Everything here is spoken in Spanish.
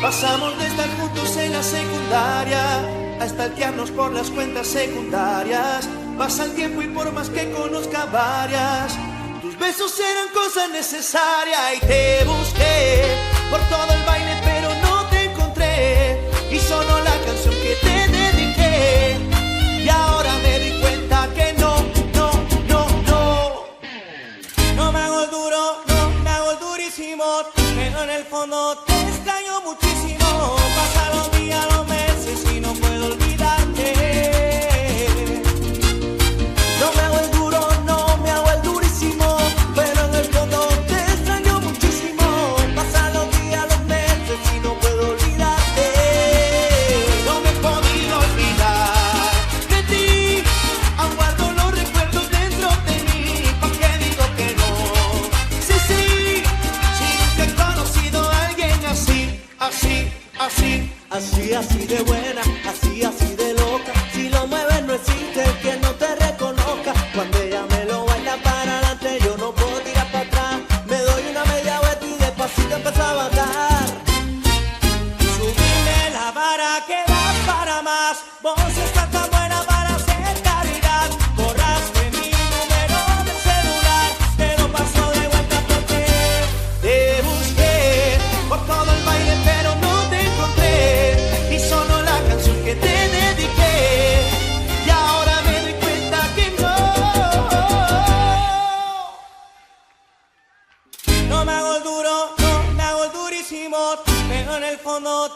Pasamos de estar juntos en la secundaria a stalkearnos por las cuentas secundarias. Pasa el tiempo y por más que conozca varias, tus besos eran cosa necesaria. Y te busqué por todo el baile pero no te encontré, y sonó la canción que te dediqué. Y ahora me di cuenta que no me hago el duro, no me hago el durísimo, pero en el fondo te extraño muchísimo. Pasan los días, los meses y no puedo olvidarte. No me hago el duro, no me hago el durísimo, pero en el fondo te extraño muchísimo. Pasan los días, los meses y no puedo olvidarte. No me he podido olvidar de ti, aún guardo los recuerdos dentro de mí. ¿Por qué digo que no? Sí, si nunca he conocido a alguien así, así de buena, así de loca. Si lo mueves no existe el que no te reconozca. Cuando ella me lo baila para adelante yo no puedo tirar para atrás. Me doy una media vuelta y despacito empezó a bajar. Subime la vara que das para más. Vos estás tan buena para hacer caridad. Borraste mi número de celular, pero paso de vuelta porque te busqué por todo el baile pero no te encontré, y sonó la canción que te dediqué. Y ahora me doy cuenta que no me hago el duro, no me hago el durísimo, pero en el fondo